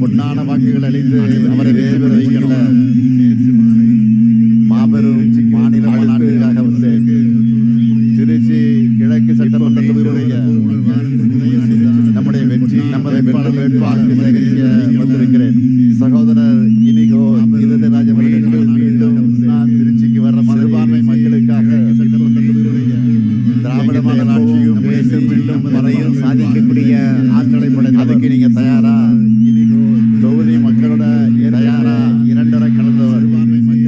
பொன்னான வாக்குகள் அளித்து அவரை வெற்றி பெற வைக்கின்ற மாபெரும் மாநில மாநாட்டுக்காக வந்து திருச்சி கிழக்கு சட்டமன்ற தொகுதியுடைய நம்முடைய வெற்றி நமது வேட்பாளர் வந்திருக்கிறேன். சகோதரர் இனிகோ இருதராஜ் அவர்கள் மீண்டும் திருச்சிக்கு வர்ற சிறுபான்மை மக்களுக்காக திராவிட மாடல் ஆட்சியும் மீண்டும் வரையும் சாதிக்கக்கூடிய ஆற்றலை படைத்த அதுக்கு நீங்க தயாரா? தொகுதி மக்களோட தயாரா? 2.5 கலந்தவர்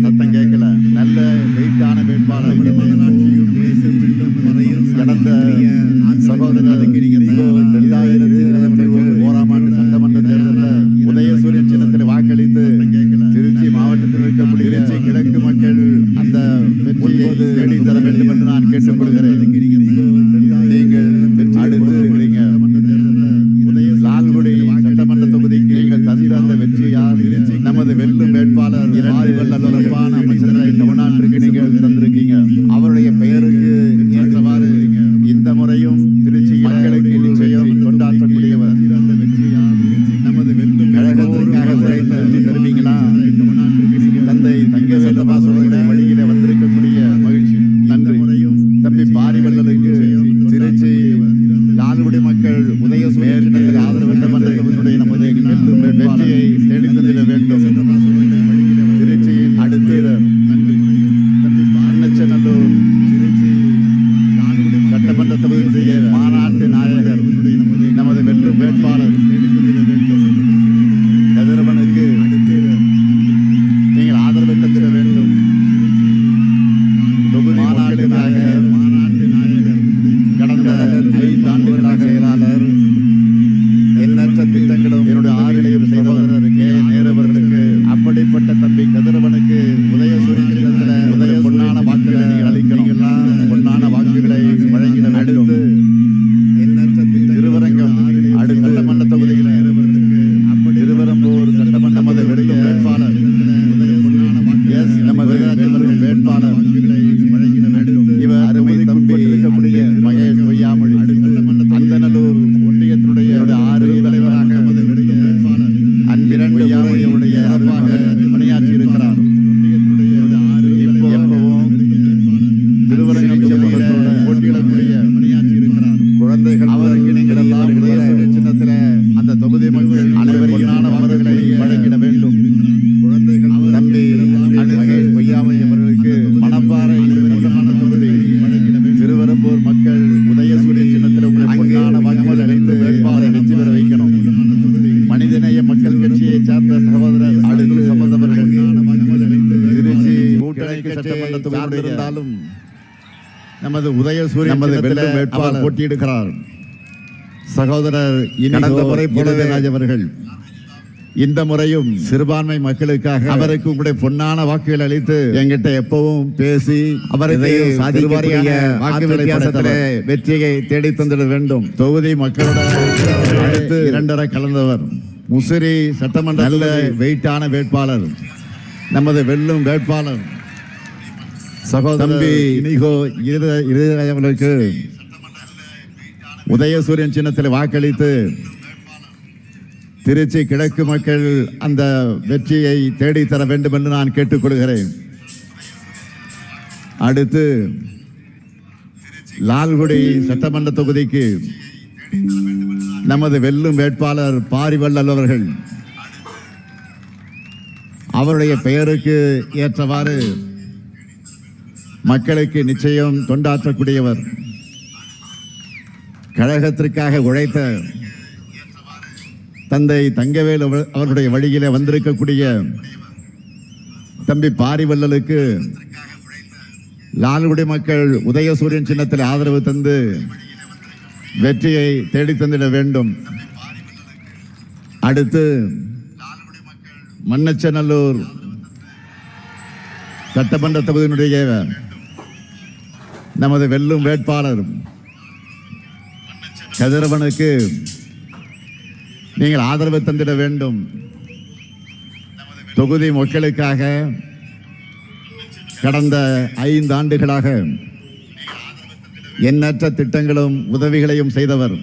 சத்தம் கேட்கல. நல்ல வெயிட்டான வேட்பாளர் கடந்த சகோதரர் 2021ஆம் ஆண்டு சட்டமன்ற தேர்தலில் உதயசூரியன் சின்னத்தில் வாக்களித்து திருச்சி மாவட்டத்தில் இருக்கக்கூடிய திருச்சி கிழக்கு மக்கள் அந்த வெற்றியை தேடி தர வேண்டும் என்று நான் கேட்டுக்கொள்கிறேன். நீங்கள் அடுத்து இருக்கிறீங்க லால்குடி சட்டமன்ற தொகுதிக்கு நீங்கள் தந்த அந்த வெற்றியால் நமது வெல்லும் வேட்பாளர் வல்லலுறப்பான அமைச்சரை தமிழ்நாட்டிற்கு நீங்கள் தந்திருக்கீங்க. அவருடைய பெயருக்கு ஏற்றவாறு இந்த முறையும் திருச்சி மக்களுக்கு நிச்சயம் கொண்டாடக்கூடியவர். நமது வெல்லும் கழகத்திற்காக உழைத்து தருவீங்களா? தந்தை தங்கவேல் வாசனுடைய வழியில வந்திருக்கக்கூடிய மகிழ்ச்சி நன்றி. தம்பி பாரிவல்லலுக்கு திருச்சி லால்குடி மக்கள் உதயசூரியனுக்கு ஆதரவு மன்றத்தினுடைய நமது வெல்லும் வெற்றியை தேடித்தந்திட வேண்டும். திருச்சியின் அடுத்த அன்னச்சநல்லூர் சட்டமன்ற தொகுதியுடைய மாநாட்டு நாயகர் நமது வெல்லும் வேட்பாளர் கதிரவனுக்கு நீங்கள் ஆதரவு தந்திட வேண்டும். தொகுதி மாநாட்டு நாயகர் கடந்த 5 ஆண்டுகளாக செயலாளர் எண்ணற்ற திட்டங்களும் என்னுடைய ஆறிலையும் சகோதரர் கே நேருவர்களுக்கு அப்படிப்பட்ட தம்பி கதிரவனுக்கு உதய பொன்னான வாக்குகளை அளிக்கலாம். பொன்னான வாக்குகளை வழங்கின அடுத்து திருவரங்கம் அடுத்த சட்டமன்ற தொகுதியில் திருவரம்பூர் சட்டமன்ற நமது வெல்லும் வேட்பாளர் நமது வேட்பாளர் இவர் அருமை தம்பி இருக்கக்கூடிய மகேஷ் பொய்யாமொழி அந்தநல்லூர் ஒன்றியத்தினுடைய 6 தலைவராக அன்பிரன் பொய்யாமொழியுடைய சிறப்பாக பணியாற்றி இருக்கிறார். எப்பவும் திருவரங்கம் சமூகத்தோட போட்டியிடக்கூடிய குழந்தைகள் அவருக்கு நீங்கள் எல்லாம் உதயசூரியன் சின்னத்தில அந்த தொகுதி மக்கள் அனைவருக்கான அவர்களை வழங்கிட வேண்டும். தம்பி மகேஷ் பொய்யாமொழி அவர்களுக்கு மணப்பாறை தொகுதி திருவரம்பூர் மக்கள் உதயசூரியன் சின்னத்தில் பொன்னான வாக்குகள் அளித்து வேட்பாளரை வெற்றி பெற வைக்கணும். மனிதநேய மக்கள் கட்சியை சார்ந்த சகோதரர் அடுத்து சம்பந்தவர்கள் திருச்சி கூட்டணி சட்டமன்ற தொகுதி இருந்தாலும் நமது உதயசூரியன் நமது வெல்லும் வேட்பாளர் போட்டியிடுகிறார். சகோதரர் கடந்த முறை போலராஜ் அவர்கள் இந்த முறையும் சிறுபான்மை மக்களுக்காக அவருக்கு உங்களுடைய பொன்னான வாக்குகள் அளித்து எங்கிட்ட எப்பவும் பேசி அவருக்கு சாதிவாரியான வாக்கு வித்தியாசத்தில் வெற்றியை தேடி தந்திட வேண்டும். தொகுதி மக்களோட அடுத்து 2.5 கலந்தவர் முசிறி சட்டமன்ற நல்ல வெயிட்டான வேட்பாளர் நமது வெல்லும் வேட்பாளர் சகோதரர் தம்பி இனிகோ இருதராஜ் அவர்களுக்கு உதயசூரியன் சின்னத்தில் வாக்களித்து திருச்சி கிழக்கு மக்கள் அந்த வெற்றியை தேடித்தர வேண்டும் என்று நான் கேட்டுக்கொள்கிறேன். அடுத்து லால்குடி சட்டமன்ற தொகுதிக்கு நமது வெல்லும் வேட்பாளர் பாரிவல்லல் அவர்கள் அவருடைய பெயருக்கு ஏற்றவாறு மக்களுக்கு நிச்சயம் தொண்டாற்றக்கூடியவர். கழகத்திற்காக உழைத்த தந்தை தங்கவேல் அவர்களுடைய வழியிலே வந்திருக்கக்கூடிய தம்பி பாரிவல்லலுக்கு லால்குடி மக்கள் உதயசூரியன் சின்னத்தில் ஆதரவு தந்து வெற்றியை தேடி தந்திட வேண்டும். அடுத்து மண்ணச்சநல்லூர் சட்டமன்ற தொகுதியினுடைய நமது வெல்லும் வேட்பாளர் கதிரவனுக்கு நீங்கள் ஆதரவு தந்திட வேண்டும். தொகுதி மக்களுக்காக கடந்த 5 ஆண்டுகளாக எண்ணற்ற திட்டங்களும் உதவிகளையும் செய்தவர்.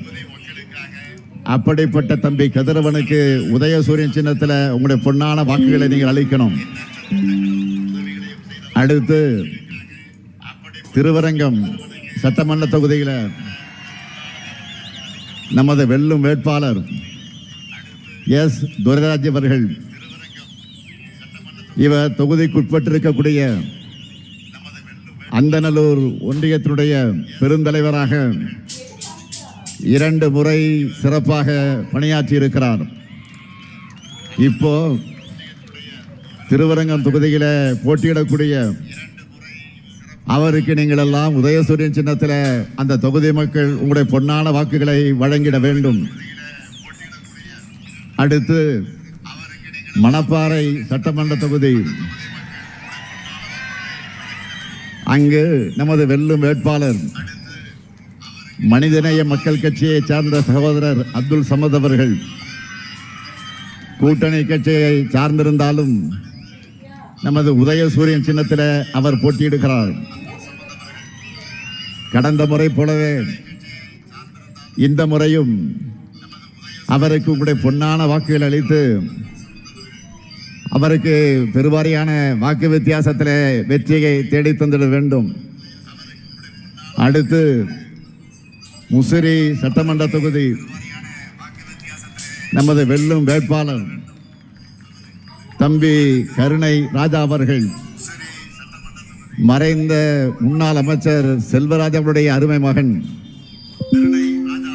அப்படிப்பட்ட தம்பி கதிரவனுக்கு உதயசூரியன் சின்னத்தில் உங்களுடைய பொன்னான வாக்குகளை நீங்கள் அளிக்கணும். அடுத்து திருவரங்கம் சட்டமன்ற தொகுதியில் நமது வெல்லும் வேட்பாளர் எஸ் துரைராஜ் அவர்கள். இவர் தொகுதிக்குட்பட்டிருக்கக்கூடிய அந்தநல்லூர் ஒன்றியத்தினுடைய பெருந்தலைவராக 2 முறை சிறப்பாக பணியாற்றி இருக்கிறார். இப்போ திருவரங்கம் தொகுதியில் போட்டியிடக்கூடிய அவருக்கு நீங்கள் எல்லாம் உதயசூரியன் சின்னத்தில் அந்த தொகுதி மக்கள் உங்களுடைய பொன்னான வாக்குகளை வழங்கிட வேண்டும். அடுத்து மணப்பாறை சட்டமன்ற தொகுதி, அங்கு நமது வெல்லும் வேட்பாளர் மனிதநேய மக்கள் கட்சியை சார்ந்த சகோதரர் அப்துல் சமத் அவர்கள். கூட்டணி கட்சியை சார்ந்திருந்தாலும் நமது உதயசூரியன் சின்னத்தில் அவர் போட்டியிடுகிறார். கடந்த முறை போலவே இந்த முறையும் அவருக்கு உங்களுடைய பொன்னான வாக்குகள் அளித்து அவருக்கு பெருவாரியான வாக்கு வித்தியாசத்தில் வெற்றியை தேடி தந்திட வேண்டும். அடுத்து முசிறி சட்டமன்ற தொகுதி, நமது வெல்லும் வேட்பாளர் தம்பி கருணை ராஜா அவர்கள். மறைந்த முன்னாள் அமைச்சர் செல்வராஜ் அவருடைய அருமை மகன்,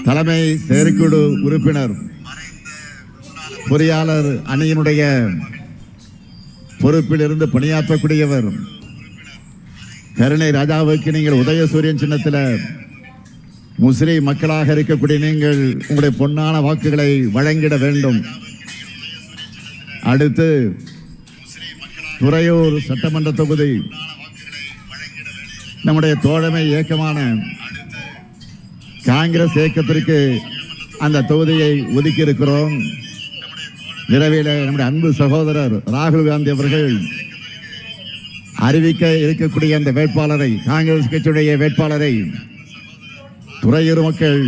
தலைமை செயற்குழு உறுப்பினர், பொறியாளர் அணியினுடைய பொறுப்பில் இருந்து பணியாற்றக்கூடியவர் கருணை ராஜாவுக்கு நீங்கள் உதயசூரியன் சின்னத்தில் முஸ்லி மக்களாக இருக்கக்கூடிய நீங்கள் உங்களுடைய பொன்னான வாக்குகளை வழங்கிட வேண்டும். அடுத்து துறையூர் சட்டமன்ற தொகுதி, நம்முடைய தோழமை இயக்கமான காங்கிரஸ் இயக்கத்திற்கு அந்த தொகுதியை ஒதுக்கி இருக்கிறோம். விரைவில் நம்முடைய அன்பு சகோதரர் ராகுல் காந்தி அவர்கள் அறிவிக்க இருக்கக்கூடிய அந்த வேட்பாளரை, காங்கிரஸ் கட்சியுடைய வேட்பாளரை துறையூர் மக்கள்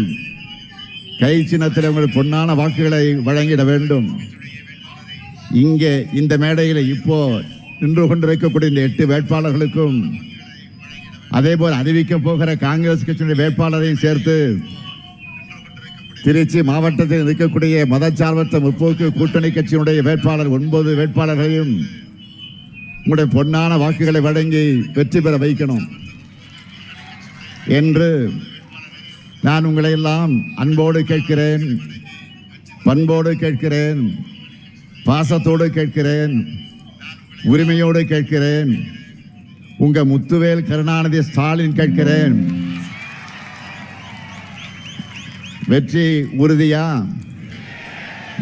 கை சின்னத்தில் உங்கள் பொன்னான வாக்குகளை வழங்கிட வேண்டும். இங்கே இந்த மேடையில் இப்போ நின்று கொண்டிருக்கக்கூடிய இந்த 8 வேட்பாளர்களுக்கும் அதேபோல் அறிவிக்க போகிற காங்கிரஸ் கட்சியுடைய வேட்பாளரையும் சேர்த்து திருச்சி மாவட்டத்தில் இருக்கக்கூடிய மதச்சார்பற்ற முற்போக்கு கூட்டணி கட்சியினுடைய வேட்பாளர் 9 வேட்பாளர்களையும் உங்களுடைய பொன்னான வாக்குகளை வழங்கி வெற்றி பெற வைக்கணும் என்று நான் உங்களை எல்லாம் அன்போடு கேட்கிறேன், பண்போடு கேட்கிறேன், பாசத்தோடு கேட்கிறேன், உரிமையோடு கேட்கிறேன். உங்க முத்துவேல் கருணாநிதி ஸ்டாலின் கேட்கிறேன். வெற்றி உறுதியா?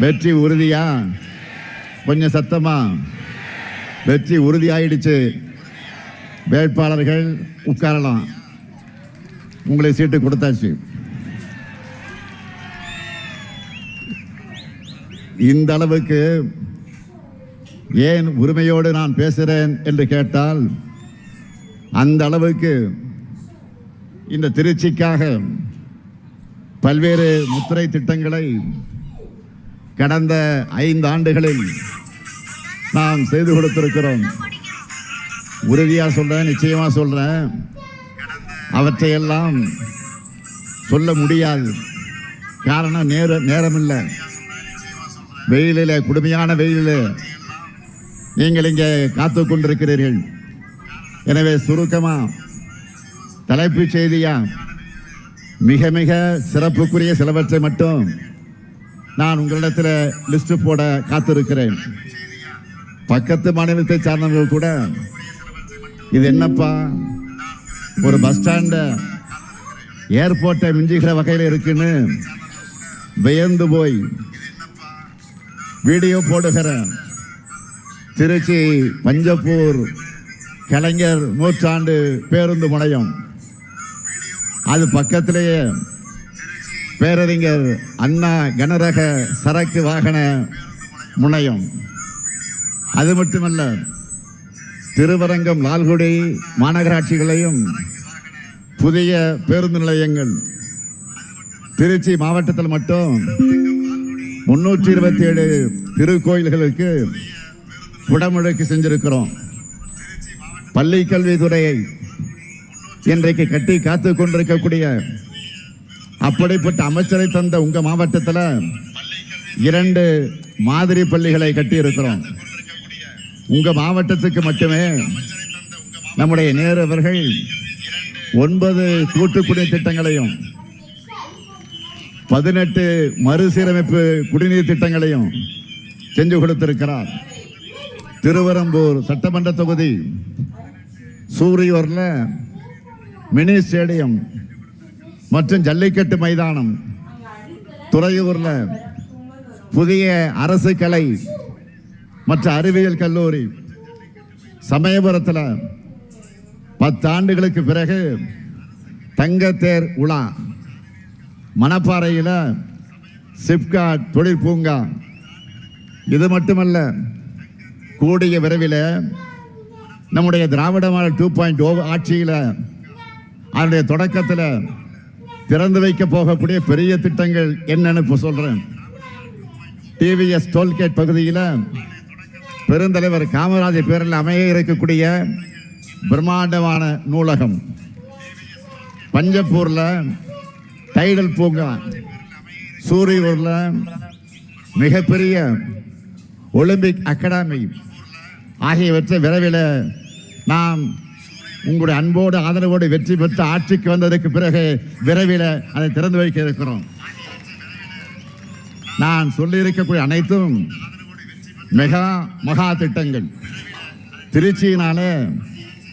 வெற்றி உறுதியா? கொஞ்சம் சத்தமா. வெற்றி உறுதியாயிடுச்சு. வேட்பாளர்கள் உட்காரலாம். உங்களை சீட்டு கொடுத்தாச்சு. இந்த அளவுக்கு ஏன் உரிமையோடு நான் பேசுகிறேன் என்று கேட்டால், அந்த அளவுக்கு இந்த திருச்சிக்காக பல்வேறு முத்திரை திட்டங்களை கடந்த 5 ஆண்டுகளில் நாம் செய்து கொடுத்திருக்கிறோம். உறுதியா சொல்றேன், நிச்சயமா சொல்றேன். அவற்றையெல்லாம் சொல்ல முடியாது. காரணம் நேரம் இல்லை. வெயிலில், கொடுமையான வெயிலில் நீங்கள் இங்கே காத்து கொண்டிருக்கிறீர்கள். எனவே சுருக்கமா தலைப்புச் செய்தியா மிக மிக சிறப்புக்குரிய சிலவற்றை மட்டும் நான் உங்களிடத்தில் லிஸ்ட் போட காத்திருக்கிறேன். பக்கத்து மாநிலத்தை சார்ந்தவர்கள் கூட இது என்னப்பா ஒரு பஸ் ஸ்டாண்ட ஏர்போர்ட்டை மிஞ்சுகிற வகையில் இருக்குன்னு வியந்து போய் வீடியோ போடுகிற திருச்சி பஞ்சப்பூர் கலைஞர் நூற்றாண்டு பேருந்து முனையம், அது பக்கத்திலேயே பேரறிஞர் அண்ணா கனரக சரக்கு வாகன முனையம், அது மட்டுமல்ல, திருவரங்கம், லால்குடி மாநகராட்சிகளையும் புதிய பேருந்து நிலையங்கள் திருச்சி மாவட்டத்தில் மட்டும் 327 திருக்கோயில்களுக்கு குடமுழுக்கு செஞ்சிருக்கிறோம். பள்ளி கல்வித்துறையை இன்றைக்கு கட்டி காத்து கொண்டிருக்கக்கூடிய அப்படிப்பட்ட அமைச்சரை தந்த உங்க மாவட்டத்தில் 2 மாதிரி பள்ளிகளை கட்டி இருக்கிறோம். உங்க மாவட்டத்துக்கு மட்டுமே நம்முடைய நேரு அவர்கள் 9 கூட்டு குடிநீர் திட்டங்களையும் 18 மறுசீரமைப்பு குடிநீர் திட்டங்களையும் செஞ்சு கொடுத்திருக்கிறார். திருவரம்பூர் சட்டமன்ற தொகுதி சூரியூர்ல மினி ஸ்டேடியம் மற்றும் ஜல்லிக்கட்டு மைதானம், துறையூர்ல புதிய அரசு கலை மற்றும் அறிவியல் கல்லூரி, சமயபுரத்தில் 10 ஆண்டுகளுக்கு பிறகு தங்கத்தேர் உலா, மணப்பாறையில் சிப்காட் தொழில் பூங்கா. இது மட்டுமல்ல, கூடிய விரைவில் நம்முடைய திராவிட மாடல் 2.0 ஆட்சியில் அதனுடைய தொடக்கத்தில் திறந்து வைக்க போகக்கூடிய பெரிய திட்டங்கள் என்னன்னு இப்போ சொல்றேன். டிவிஎஸ் டோல்கேட் பகுதியில் பெருந்தலைவர் காமராஜர் பேரில் அமைய இருக்கக்கூடிய பிரம்மாண்டமான நூலகம், பஞ்சப்பூர்ல டைடல் பூங்கா, சூரியூர்ல மிகப்பெரிய ஒலிம்பிக் அகாடமி ஆகியவற்றை விரைவில் நாம் உங்களுடைய அன்போடு ஆதரவோடு வெற்றி பெற்று ஆட்சிக்கு வந்ததற்கு பிறகு விரைவில் அதை திறந்து வைக்க இருக்கிறோம். நான் சொல்லியிருக்கக்கூடிய அனைத்தும் மகா திட்டங்கள். திருச்சியினாலே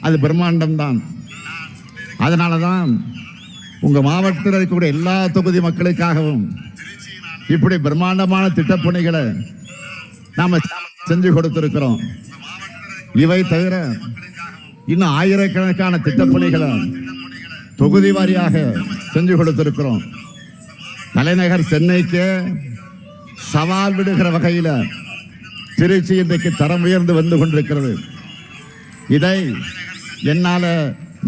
அது பிரம்மாண்டம் தான். அதனால தான் உங்க மாவட்டத்தில் இருக்கக்கூடிய எல்லா தொகுதி மக்களுக்காகவும் இப்படி பிரம்மாண்டமான திட்டப்பணிகளை நாம செஞ்சு கொடுத்திருக்கிறோம். இவை தவிர இன்னும் ஆயிரக்கணக்கான திட்டப்பணிகளை தொகுதி வாரியாக செஞ்சு கொடுத்திருக்கிறோம். தலைநகர் சென்னைக்கு சவால் விடுகிற வகையில் திருச்சி இன்றைக்கு தரம் உயர்ந்து வந்து கொண்டிருக்கிறது. இதை என்னால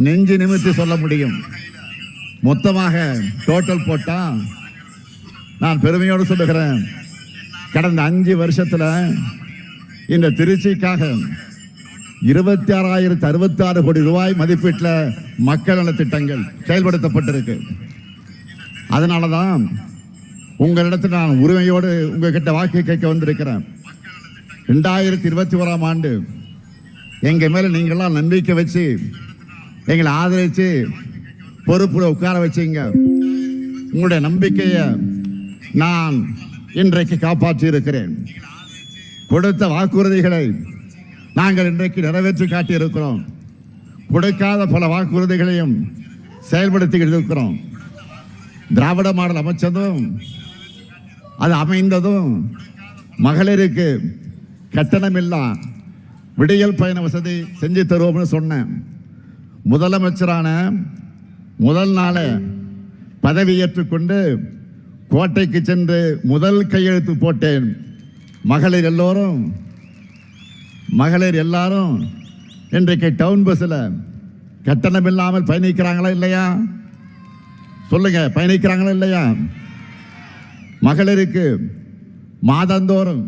நெஞ்சு நிமிர்த்தி சொல்ல முடியும். மொத்தமாக டோட்டல் போட்டா நான் பெருமையோடு சொல்லுகிறேன், கடந்த 5 வருஷத்துல இந்த திருச்சிக்காக 26,066 கோடி ரூபாய் மதிப்பீட்டில் மக்கள் நல திட்டங்கள் செயல்படுத்தப்பட்டிருக்கு. அதனாலதான் உங்களிடத்தில் நான் உரிமையோடு உங்ககிட்ட வாக்கு கேட்க வந்திருக்கிறேன். 2021ஆம் ஆண்டு எங்க மேல நீங்களாம் நம்பிக்கை வச்சு எங்களை ஆதரிச்சு பொறுப்புல உட்கார வச்சீங்க. உங்களுடைய நம்பிக்கையை நான் இன்றைக்கு காப்பாற்றி இருக்கிறேன். கொடுத்த வாக்குறுதிகளை நாங்கள் இன்றைக்கு நிறைவேற்றி காட்டி இருக்கிறோம். கொடுக்காத பல வாக்குறுதிகளையும் செயல்படுத்தி இருக்கிறோம். திராவிட மாடல் அமைச்சதும் அது அமைந்ததும் மகளிருக்கு கட்டணமில்லா விடியல் பயண வசதி செஞ்சு தருவோம்னு சொன்னேன். முதலமைச்சரான முதல் நாளே பதவியேற்றுக்கொண்டு கோட்டைக்கு சென்று முதல் கையெழுத்து போட்டேன். மகளிர் எல்லாரும் இன்றைக்கு டவுன் பஸ்ஸில் கட்டணம் இல்லாமல் பயணிக்கிறாங்களா இல்லையா? சொல்லுங்க, பயணிக்கிறாங்களா இல்லையா? மகளிருக்கு மாதந்தோறும்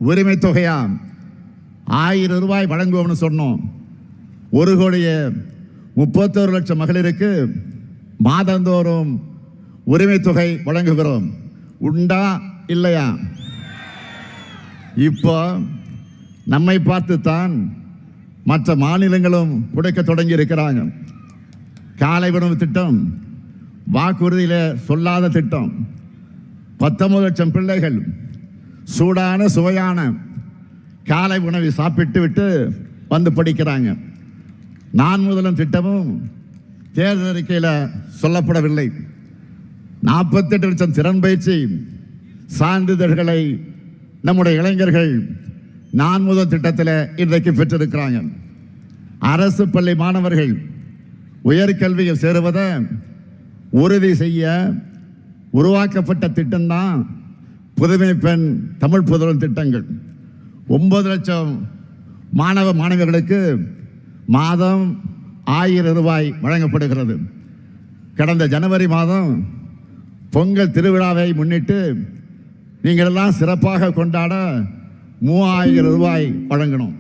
உரிமை தொகையா 1000 ரூபாய் வழங்குவோம்னு சொன்னோம். 1,31,00,000 மகளிருக்கு மாதந்தோறும் உரிமை தொகை வழங்குகிறோம். உண்டா இல்லையா? இப்போ நம்மை பார்த்துத்தான் மற்ற மாநிலங்களும் கொடுக்க தொடங்கி இருக்கிறாங்க. காலை உணவு திட்டம் வாக்குறுதியில சொல்லாத திட்டம். 19 லட்சம் பிள்ளைகள் சூடான சுவையான காலை உணவை சாப்பிட்டு விட்டு வந்து படிக்கிறாங்க. நான் முதலும் திட்டமும் தேர்தல் அறிக்கையில் சொல்லப்படவில்லை. 48 லட்சம் திறன் பயிற்சி சான்றிதழ்களை நம்முடைய இளைஞர்கள் நான் முதல் திட்டத்தில் இன்றைக்கு பெற்றிருக்கிறாங்க. அரசு பள்ளி மாணவர்கள் உயர்கல்வியில் சேருவதை உறுதி செய்ய உருவாக்கப்பட்ட திட்டம்தான் புதுமை பெண் தமிழ் புதல்வன் திட்டங்கள். 9 லட்சம் மாணவ மாணவியர்களுக்கு மாதம் 1000 ரூபாய் வழங்கப்படுகிறது. கடந்த ஜனவரி மாதம் பொங்கல் திருவிழாவை முன்னிட்டு நீங்கள் எல்லாம் சிறப்பாக கொண்டாட 3000 ரூபாய் வழங்கணும்.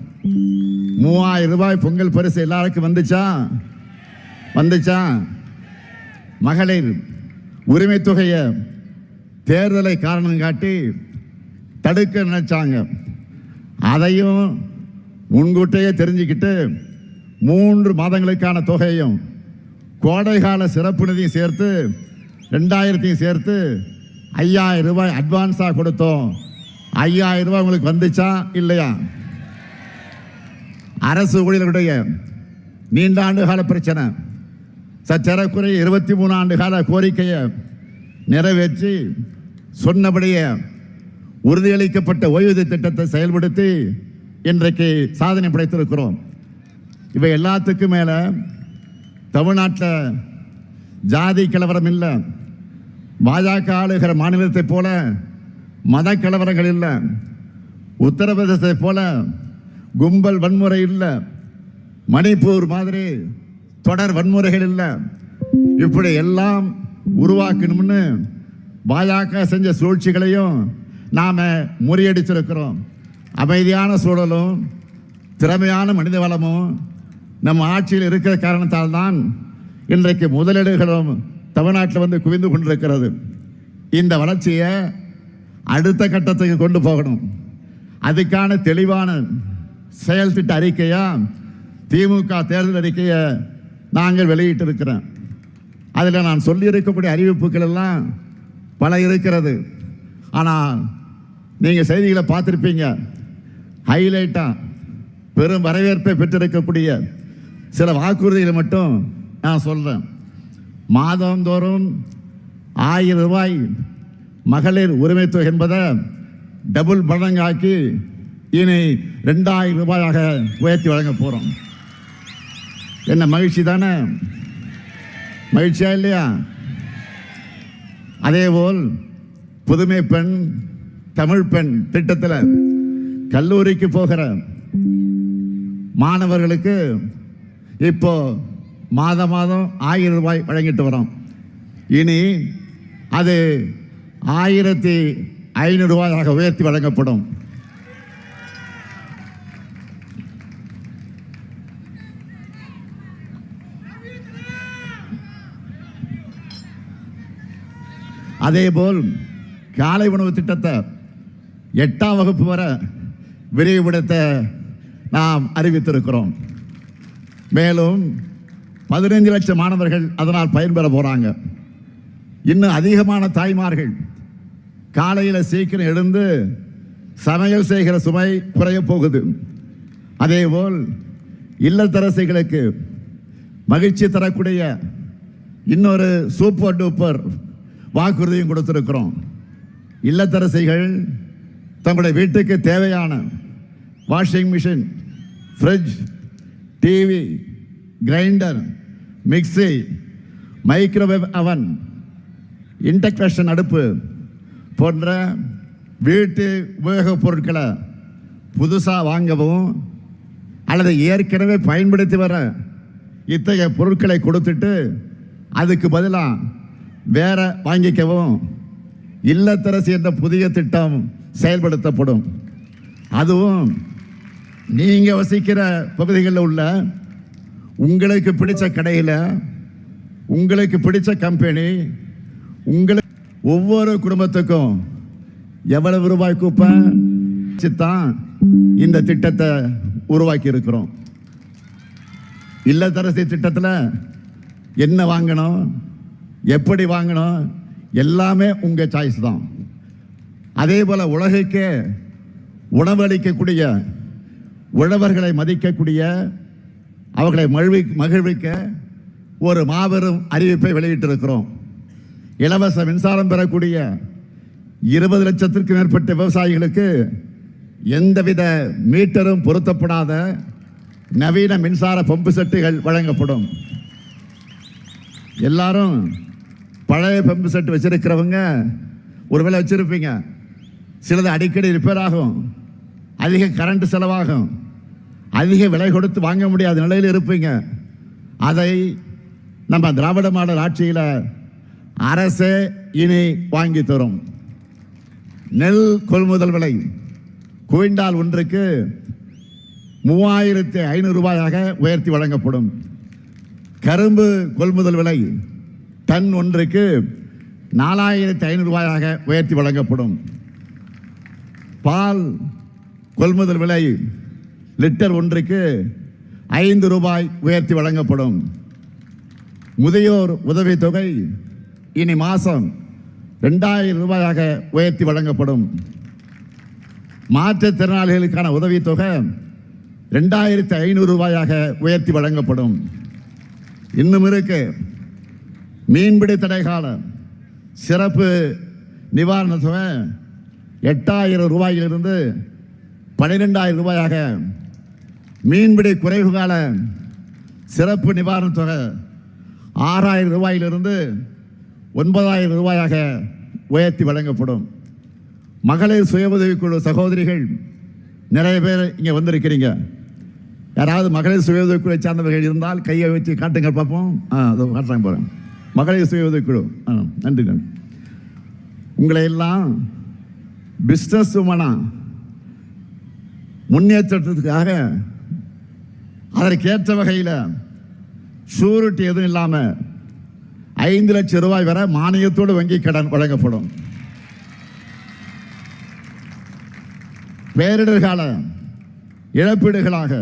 3000 ரூபாய் பொங்கல் பரிசு எல்லாருக்கும் வந்துச்சா? மகளிர் உரிமை தொகையை தேர்தலை காரணம் காட்டி தடுக்க நினைச்சாங்க. அதையும் முன்கூட்டியே தெரிஞ்சுக்கிட்டு 3 மாதங்களுக்கான தொகையும் கோடைகால சிறப்பு நிதியும் சேர்த்து 2000 சேர்த்து 5000 ரூபாய் அட்வான்ஸாக கொடுத்தோம். 5000 ரூபாய் உங்களுக்கு வந்துச்சா இல்லையா? அரசு ஊழியர்களுடைய நீண்ட ஆண்டு கால பிரச்சனை சற்றக்குறைய 23 ஆண்டு கால கோரிக்கையை நிறைவேற்றி சொன்னபடியே உறுதியளிக்கப்பட்ட ஓய்வூதிய திட்டத்தை செயல்படுத்தி இன்றைக்கு சாதனை படைத்திருக்கிறோம். இவை எல்லாத்துக்கும் மேல தமிழ்நாட்டில் ஜாதி கலவரம் இல்லை, பாஜக ஆளுகிற மாநிலத்தை போல மத கலவரங்கள் இல்லை, உத்தரப்பிரதேசத்தை போல கும்பல் வன்முறை இல்லை, மணிப்பூர் மாதிரி தொடர் வன்முறைகள் இல்லை. இப்படி எல்லாம் உருவாக்கணும்னு பாஜக செஞ்ச சூழ்ச்சிகளையும் நாம முறியடிச்சிருக்கிறோம். அமைதியான சூழலும் திறமையான மனித வளமும் நம் ஆட்சியில் இருக்கிற காரணத்தால் தான் இன்றைக்கு முதலீடுகளும் தமிழ்நாட்டில் வந்து குவிந்து கொண்டிருக்கிறது. இந்த வளர்ச்சியை அடுத்த கட்டத்துக்கு கொண்டு போகணும். அதுக்கான தெளிவான செயல் திட்ட அறிக்கையா திமுக தேர்தல் அறிக்கையை நாங்கள் வெளியிட்டிருக்கிறோம். அதில் நான் சொல்லியிருக்கக்கூடிய அறிவிப்புகள் எல்லாம் பல இருக்கிறது. ஆனால் நீங்கள் செய்திகளை பார்த்துருப்பீங்க. ஹைலைட்டாக பெரும் வரவேற்பை பெற்றிருக்கக்கூடிய சில வாக்குறுதிகளை மட்டும் நான் சொல்கிறேன். மாதந்தோறும் 1000 ரூபாய் மகளிர் உரிமை தொகை என்பதை டபுள் மடங்காக்கி இனி 2000 ரூபாயாக உயர்த்தி வழங்க போகிறோம். என்ன மகிழ்ச்சி தானே? மகிழ்ச்சியா இல்லையா? அதேபோல் புதுமை பெண் தமிழ் பெண் திட்டத்தில் கல்லூரிக்கு போகிற மாணவர்களுக்கு இப்போ மாதம் 1000 ரூபாய் வழங்கிட்டு வரோம். இனி அது 1500 ரூபாயாக உயர்த்தி வழங்கப்படும். அதேபோல் காலை உணவு திட்டத்தை 8ஆம் வகுப்பு வரை விரிவுபடுத்த நாம் அறிவித்திருக்கிறோம். மேலும் 15 லட்சம் மாணவர்கள் அதனால் பயன்பெற போறாங்க. இன்னும் அதிகமான தாய்மார்கள் காலையில் சீக்கிரம் எழுந்து சமையல் செய்கிற சுமை குறைய போகுது. அதேபோல் இல்லத்தரசிகளுக்கு மகிழ்ச்சி தரக்கூடிய இன்னொரு சூப்பர் டூப்பர் வாக்குறுதியும் கொடுத்திருக்கிறோம். இல்லத்தரசிகள் தங்களுடைய வீட்டுக்கு தேவையான washing machine, fridge, TV, grinder, mixie, microwave அவன், இண்டக்ஷன் அடுப்பு போன்ற வீட்டு உபயோகப் பொருட்களை புதுசாக வாங்கவும் அல்லது ஏற்கனவே பயன்படுத்தி வர இத்தகைய பொருட்களை கொடுத்துட்டு அதுக்கு பதிலாக வேற வாங்கிக்கவும் இல்லத்தரசி என்ற புதிய திட்டம் செயல்படுத்தப்படும். அதுவும் நீங்க வசிக்கிற பகுதிகளில் உள்ள உங்களுக்கு பிடிச்ச கடையில், உங்களுக்கு பிடிச்ச கம்பெனி, உங்களுக்கு ஒவ்வொரு குடும்பத்துக்கும் எவ்வளவு ரூபாய் கூப்பன் தான் இந்த திட்டத்தை உருவாக்கி இருக்கிறோம். இல்லத்தரசி திட்டத்தில் என்ன வாங்கணும், எப்படி வாங்கணும், எல்லாமே உங்க சாய்ஸ் தான். அதே போல உலகுக்கே உணவளிக்கக்கூடிய, உழவர்களை மதிக்கக்கூடிய, அவர்களை மகிழ்விக்க ஒரு மாபெரும் அறிவிப்பை வெளியிட்டிருக்கிறோம். இலவச மின்சாரம் பெறக்கூடிய 20 லட்சத்திற்கு மேற்பட்ட விவசாயிகளுக்கு எந்தவித மீட்டரும் பொருத்தப்படாத நவீன மின்சார பம்பு செட்டுகள் வழங்கப்படும். எல்லாரும் பழைய பம்பு செட்டு வச்சிருக்கிறவங்க ஒருவேளை வச்சிருப்பீங்க, சிலது அடிக்கடி ரிப்பேர் ஆகும். அதிக கரண்ட் செலவாகும், அதிக விலை கொடுத்து வாங்க முடியாத நிலையில் இருப்பீங்க. அதை நம்ம திராவிட மாடல் ஆட்சியில் அரசே இனி வாங்கி தரும். நெல் கொள்முதல் விலை குவிண்டால் ஒன்றுக்கு 3500 ரூபாயாக உயர்த்தி வழங்கப்படும். கரும்பு கொள்முதல் விலை டன் ஒன்றுக்கு 4500 ரூபாயாக உயர்த்தி வழங்கப்படும். பால் கொள்முதல் விலை லிட்டர் ஒன்றுக்கு 5 ரூபாய் உயர்த்தி வழங்கப்படும். முதியோர் உதவித்தொகை இனி மாதம் 2000 ரூபாயாக உயர்த்தி வழங்கப்படும். மாற்றுத்திறனாளிகளுக்கான உதவித்தொகை 2500 ரூபாயாக உயர்த்தி வழங்கப்படும். இன்னும் இருக்கு, மீன்பிடி தடைகால சிறப்பு நிவாரண தொகை 8000 ரூபாயிலிருந்து 12000 ரூபாயாக, மீன்பிடி குறைவு கால சிறப்பு நிவாரண தொகை 6000 ரூபாயிலிருந்து 9000 ரூபாயாக உயர்த்தி வழங்கப்படும். மகளிர் சுய உதவிக்குழு சகோதரிகள் நிறைய பேர் இங்கே வந்திருக்கிறீங்க. யாராவது மகளிர் சுய உதவிக்குழு சார்ந்தவர்கள் இருந்தால் கையை வச்சு காட்டுங்க பார்ப்போம். அதை காட்டுறாங்க போகிறேன். மகளிர் சுய உதவிக்குழு, நன்றி. உங்களை எல்லாம் பிஸ்னஸ் உமனா முன்னேற்றத்துக்காக அதற்கேற்ற வகையில் ஷூரிட்டி எதுவும் இல்லாமல் 5 லட்சம் ரூபாய் வரை மானியத்தோடு வங்கி கடன் வழங்கப்படும். பேரிடர் கால இழப்பீடுகளாக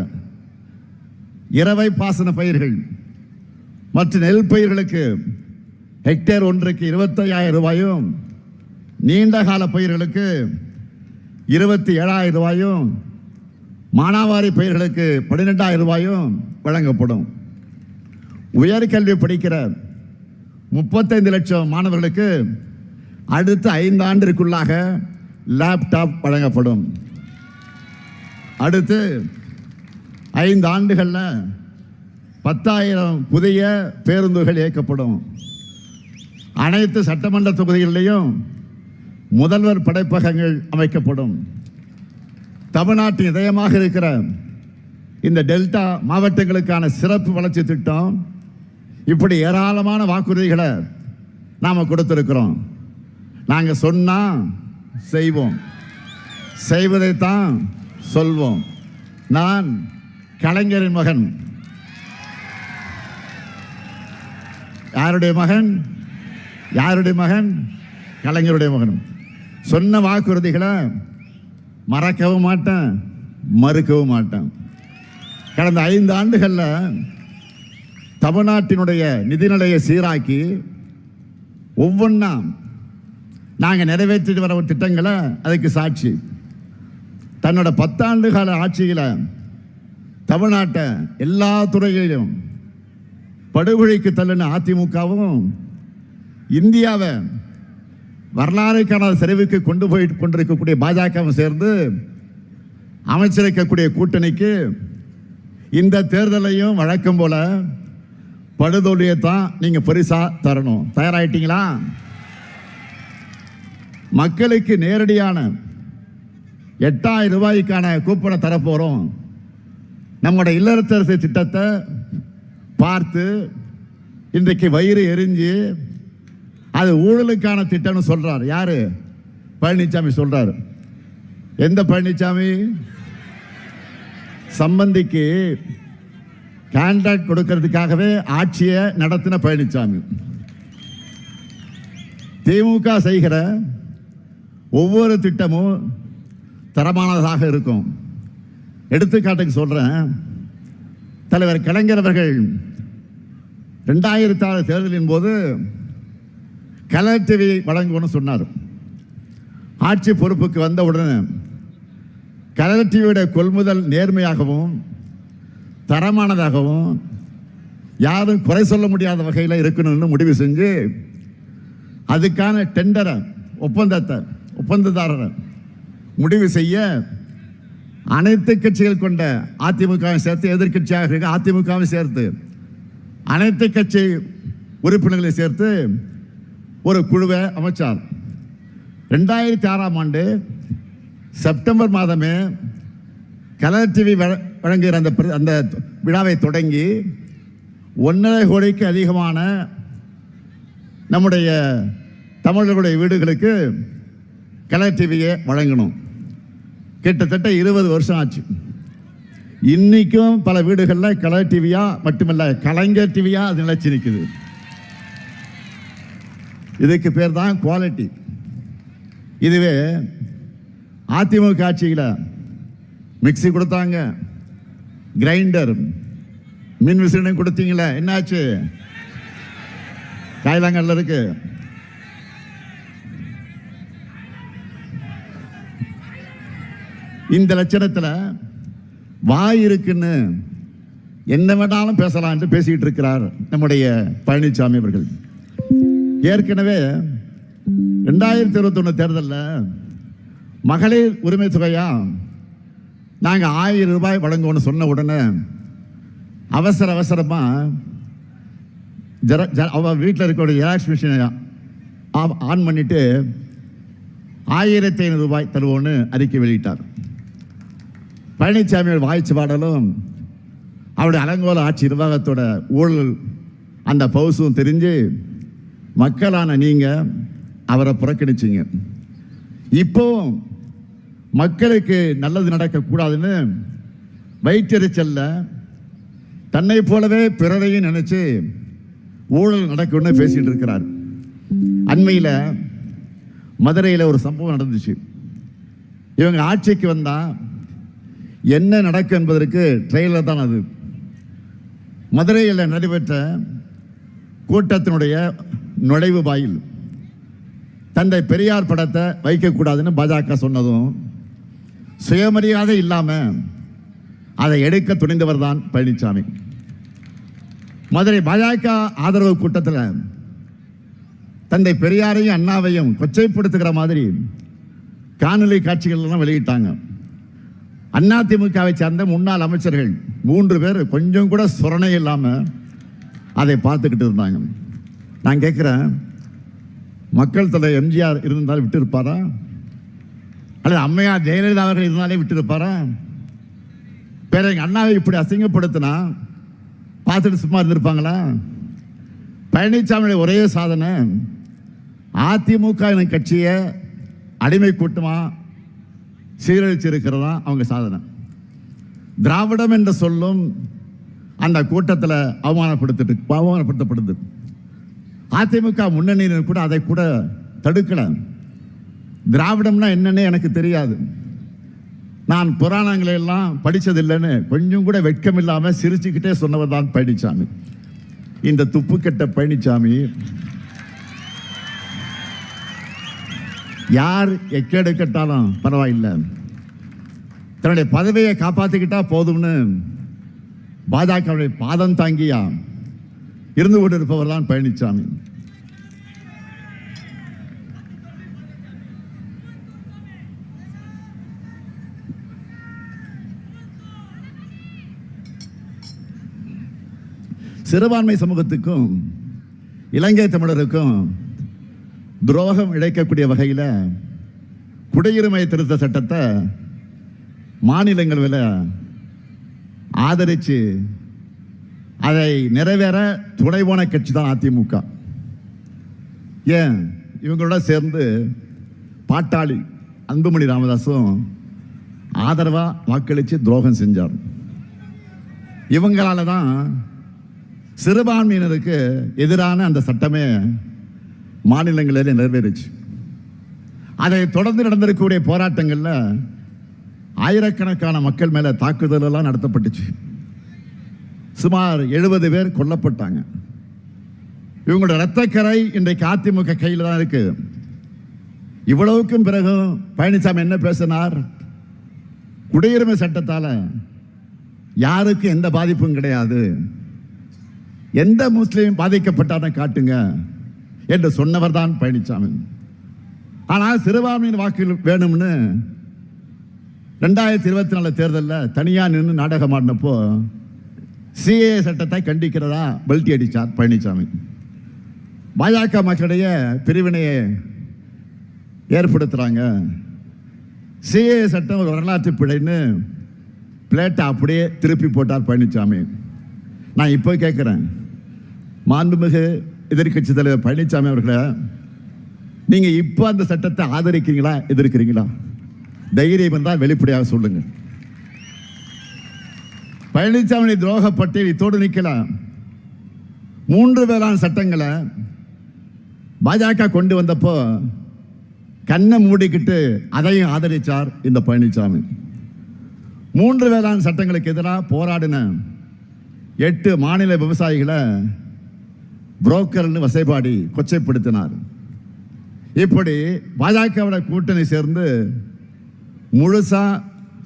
இரவை பாசன பயிர்கள் மற்றும் நெல் பயிர்களுக்கு ஹெக்டேர் ஒன்றுக்கு 25000 ரூபாயும், நீண்ட கால பயிர்களுக்கு 27000 ரூபாயும், மானாவாரி பயிர்களுக்கு 12000 ரூபாயும் வழங்கப்படும். உயர்கல்வி படிக்கிற 35 லட்சம் மாணவர்களுக்கு அடுத்த 5 ஆண்டிற்குள்ளாக லேப்டாப் வழங்கப்படும். அடுத்து 5 ஆண்டுகளில் 10,000 புதிய பேருந்துகள் இயக்கப்படும். அனைத்து சட்டமன்ற தொகுதிகளிலையும் முதல்வர் படைப்பகங்கள் அமைக்கப்படும். தமிழ்நாட்டின் இதயமாக இருக்கிற இந்த டெல்டா மாவட்டங்களுக்கான சிறப்பு வளர்ச்சி திட்டம், இப்படி ஏராளமான வாக்குறுதிகளை நாம் கொடுத்திருக்கிறோம். நாங்கள் சொன்னால் செய்வோம், செய்வதைத்தான் சொல்வோம். நான் கலைஞரின் மகன். யாருடைய மகன்? யாருடைய மகன்? கலைஞருடைய மகன். சொன்ன வாக்குறுதிகளை மறக்கவும் மாட்டேன், மறுக்கவும் மாட்டேன். கடந்த 5 ஆண்டுகளில் தமிழ்நாட்டினுடைய நிதிநிலையை சீராக்கி ஒவ்வொன்றா நாங்கள் நிறைவேற்றிட்டு வர திட்டங்களை அதுக்கு சாட்சி. தன்னோட 10 ஆண்டு கால ஆட்சியில் தமிழ்நாட்டை எல்லா துறைகளிலும் படுகொலைக்கு தள்ளின அதிமுகவும், இந்தியாவை வரலாறு காணாத சரிவுக்கு கொண்டு போய் கொண்டிருக்கக்கூடிய பாஜகவும் சேர்ந்து அமைச்சிருக்கக்கூடிய கூட்டணிக்கு இந்த தேர்தலையும் வழக்கம் போல படுதோல்வியை தான் நீங்க பரிசா தரணும். தயாராயிட்டீங்களா? மக்களுக்கு நேரடியான 8000 ரூபாய்க்கான கூப்பனை தரப்போறோம். நம்முடைய இல்லத்தரசு திட்டத்தை பார்த்து இன்றைக்கு வயிறு எரிஞ்சு அது ஊழலுக்கான திட்டம்னு சொல்றார். யாரு? பழனிசாமி சொல்றாரு. எந்த பழனிசாமி? சம்பந்திக்கு கான்ட்ராக்ட் கொடுக்கிறதுக்காகவே ஆட்சியை நடத்தின பழனிசாமி. திமுக செய்கிற ஒவ்வொரு திட்டமும் தரமானதாக இருக்கும். எடுத்துக்காட்டுக்கு சொல்றேன். தலைவர் கலைஞர் அவர்கள் 2006 தேர்தலின் போது கலர் டிவி வழங்குவோன்னு சொன்னார். ஆட்சி பொறுப்புக்கு வந்த உடனே கலர் டிவியுடைய கொள்முதல் நேர்மையாகவும் தரமானதாகவும் யாரும் குறை சொல்ல முடியாத வகையில் இருக்கணும்னு முடிவு செஞ்சு அதுக்கான டெண்டரை ஒப்பந்ததாரரை முடிவு செய்ய அனைத்து கட்சிகள் கொண்ட அதிமுகவை சேர்த்து, எதிர்கட்சியாக இருக்க அதிமுகவை சேர்த்து, அனைத்து கட்சி உறுப்பினர்களை சேர்த்து ஒரு குழுவை அமைச்சார். 2006ஆம் ஆண்டு செப்டம்பர் மாதமே கலர் டிவி வழங்குகிற அந்த விழாவை தொடங்கி 1.5 கோடிக்கு அதிகமான நம்முடைய தமிழர்களுடைய வீடுகளுக்கு கலர் டிவியை வழங்கணும். கிட்டத்தட்ட 20 வருஷம் ஆச்சு. இன்னைக்கும் பல வீடுகளில் கலர் டிவியா மட்டுமல்ல, கலைஞர் டிவியா அது நிலைச்சு நிற்குது. இதுக்கு பேர் தான் குவாலிட்டி. இதுவே அதிமுக ஆட்சியில் மிக்சி கொடுத்தாங்க, கிரைண்டர், மின் விசிறி கொடுத்தீங்களே, என்னாச்சு? காயிலாங்கல்ல இருக்கு. இந்த லட்சணத்தில் வாய் இருக்குன்னு என்ன வேணாலும் பேசலாம் என்று பேசிக்கிட்டு இருக்கிறார் நம்முடைய பழனிசாமி அவர்கள். ஏற்கனவே 2021 தேர்தலில் மகளிர் உரிமை தொகையா நாங்கள் 1000 ரூபாய் வழங்குவோன்னு சொன்ன உடனே அவசரமாக அவள் வீட்டில் இருக்க ஜெராக்ஸ் மிஷினை ஆன் பண்ணிட்டு 1500 ரூபாய் தருவோன்னு அறிக்கை வெளியிட்டார். பழனிசாமி வாய்ச்சி பாடலும் அவருடைய அலங்கோல ஆட்சி நிர்வாகத்தோட ஊழல் அந்த பவுசும் தெரிஞ்சு மக்களான நீங்கள் அவரை புறக்கணிச்சிங்க. இப்போ மக்களுக்கு நல்லது நடக்கக்கூடாதுன்னு வயிற்றெரிச்சல்ல தன்னை போலவே பிறரையும் நினைச்சு ஊழல் நடக்கும்னு பேசிட்டு இருக்கிறார். அண்மையில் மதுரையில் ஒரு சம்பவம் நடந்துச்சு. இவங்க ஆட்சிக்கு வந்தா என்ன நடக்கும் என்பதற்கு ட்ரெயிலர் தான் அது. மதுரையில் நடைபெற்ற கூட்டத்தினுடைய நுழைவு வாயில் தந்தை பெரியார் படத்தை வைக்கக்கூடாதுன்னு பாஜக சொன்னதும் சுயமரியாதை இல்லாமல் அதை எடுக்க துணிந்தவர் தான் பழனிசாமி. மதுரை பாஜக ஆதரவு கூட்டத்தில் தந்தை பெரியாரையும் அண்ணாவையும் கொச்சைப்படுத்துகிற மாதிரி காணொலி காட்சிகள் வெளியிட்டாங்க. அதிமுகவை சேர்ந்த முன்னாள் அமைச்சர்கள் 3 பேர் கொஞ்சம் கூட சுரணை இல்லாமல் அதை பார்த்துக்கிட்டு இருந்தாங்க. நான் கேட்குறேன், மக்கள் தலைவர் எம்ஜிஆர் இருந்தாலும் விட்டு இருப்பாரா? அல்லது அம்மையார் ஜெயலலிதா அவர்கள் இருந்தாலே விட்டு இருப்பாரா? பேர எங்கள் அண்ணாவை இப்படி அசிங்கப்படுத்தினா பார்த்துட்டு சும்மா இருந்திருப்பாங்களா? பழனிசாமியுடைய ஒரே சாதனை அதிமுக கட்சியை அடிமை கூட்டமாக சீரழிச்சிருக்கிறதா அவங்க சாதனை. திராவிடம் என்ற சொல்லும் அந்த கூட்டத்தில் அவமானப்படுத்தப்படுது. அதிமுக முன்னணியினர் கூட அதை கூட தடுக்கல. திராவிடம்னா என்னன்னே எனக்கு தெரியாது, நான் புராணங்களை எல்லாம் படித்ததில்லைன்னு கொஞ்சம் கூட வெட்கம் இல்லாமல் சிரிச்சுக்கிட்டே சொன்னவர் தான் பழனிசாமி. இந்த துப்பு கெட்ட பழனிசாமி யார் எக்கேடு கட்டாலும் பரவாயில்லை, தன்னுடைய பதவியை காப்பாற்றிக்கிட்டா போதும்னு பாஜகவுடைய பாதம் தாங்கியா இருந்து கொண்டு இருப்பவர் தான் பழனிசாமி. சிறுபான்மை சமூகத்துக்கும் இலங்கை தமிழருக்கும் துரோகம் இழைக்கக்கூடிய வகையில் குடியுரிமை திருத்த சட்டத்தை மாநிலங்களவையில் ஆதரித்து அதை நிறைவேற துணை போன கட்சி தான் அதிமுக. ஏன் இவங்களோட சேர்ந்து பாட்டாளி அன்புமணி ராமதாஸும் ஆதரவாக வாக்களித்து துரோகம் செஞ்சார். இவங்களால தான் சிறுபான்மையினருக்கு எதிரான அந்த சட்டமே மாநிலங்களில் நிறைவேறிச்சு. அதை தொடர்ந்து நடந்திருக்கக்கூடிய போராட்டங்களில் ஆயிரக்கணக்கான மக்கள் மேலே தாக்குதலெல்லாம் நடத்தப்பட்டுச்சு. சுமார் 70 பேர் கொல்லப்பட்டாங்க. இவங்களோட இரத்தக்கரை இன்றைக்கு அதிமுக கையில் தான் இருக்கு. இவ்வளவுக்கும் பிறகு பழனிசாமி என்ன பேசினார்? குடியுரிமை சட்டத்தால் யாருக்கும் எந்த பாதிப்பும் கிடையாது, எந்த முஸ்லீம் பாதிக்கப்பட்டாலும் காட்டுங்க என்று சொன்னவர் தான் பழனிசாமி. ஆனால் சிறுபான்மையின் வாக்குகள் வேணும்னு 2024 தேர்தலில் தனியாக நின்று நாடகம் ஆடினப்போ சிஏ சட்டத்தை கண்டிக்கிறதா பல்டி அடித்தார் பழனிசாமி. பாஜக மக்களிடையே பிரிவினையை ஏற்படுத்துகிறாங்க, சிஏ சட்டம் ஒரு வரலாற்று பிழைன்னு பிளேட்டை அப்படியே திருப்பி போட்டார் பழனிசாமி. நான் இப்போ கேட்குறேன், மாண்புமிகு எதிர்க்கட்சி தலைவர் பழனிசாமி அவர்களே, நீங்க இப்போ அந்த சட்டத்தை ஆதரிக்கிறீங்களா எதிர்க்கிறீங்களா? தைரியம் இருந்தால் வெளிப்படையாக சொல்லுங்க. பழனிசாமி துரோக பட்டியல் இத்தோடு நிற்கலாம். 3 வேளாண் சட்டங்களை பாஜக கொண்டு வந்தப்போ கண்ணை மூடிக்கிட்டு அதையும் ஆதரிச்சார் இந்த பழனிசாமி. 3 வேளாண் சட்டங்களுக்கு எதிராக போராடின 8 மாநில விவசாயிகளை புரோக்கர்னு வசைபாடி கொச்சைப்படுத்தினார். இப்படி பாஜகவோட கூட்டணி சேர்ந்து முழுசா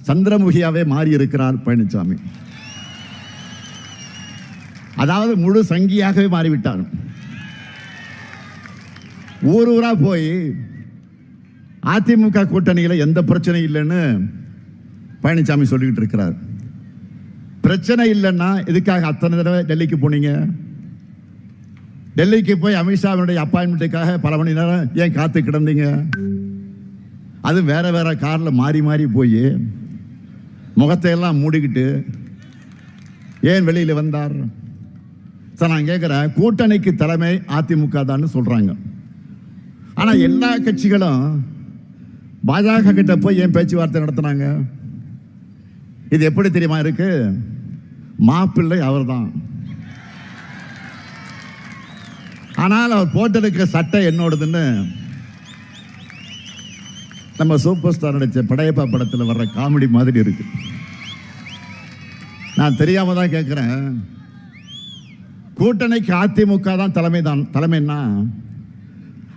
சந்திரமுகியாவே மாறி இருக்கிறார் பழனிசாமி. அதாவது முழு சங்கியாகவே மாறிவிட்டார். ஊர் ஊரா போய் அதிமுக கூட்டணியில் எந்த பிரச்சனையும் இல்லைன்னு பழனிசாமி சொல்லிக்கிட்டு இருக்கிறார். பிரச்சனை இல்லைன்னா இதுக்காக அத்தனை தடவை டெல்லிக்கு போனீங்க? டெல்லிக்கு போய் அமித்ஷாவினுடைய அப்பாயின்மெண்ட்டுக்காக பல மணி நேரம் ஏன் காத்து கிடந்தீங்க? அது வேற வேற காரில் மாறி மாறி போய் முகத்தை எல்லாம் மூடிக்கிட்டு ஏன் வெளியில் வந்தார்? சார், நான் கேட்குறேன், கூட்டணிக்கு தலைமை அதிமுக தான் சொல்றாங்க. ஆனால் எல்லா கட்சிகளும் பாஜக கிட்ட போய் ஏன் பேச்சுவார்த்தை நடத்தினாங்க? இது எப்படி தெரியுமா இருக்கு? மாப்பிள்ளை அவர் தான். ஆனால் அவர் போட்டிருக்க சட்டை என்னோடதுன்னு நம்ம சூப்பர் ஸ்டார் நடிச்ச படையப்பா படத்தில் வர்ற காமெடி மாதிரி இருக்கு. நான் தெரியாம தான் கேட்கிறேன், கூட்டணிக்கு அதிமுக தான் தலைமைன்னா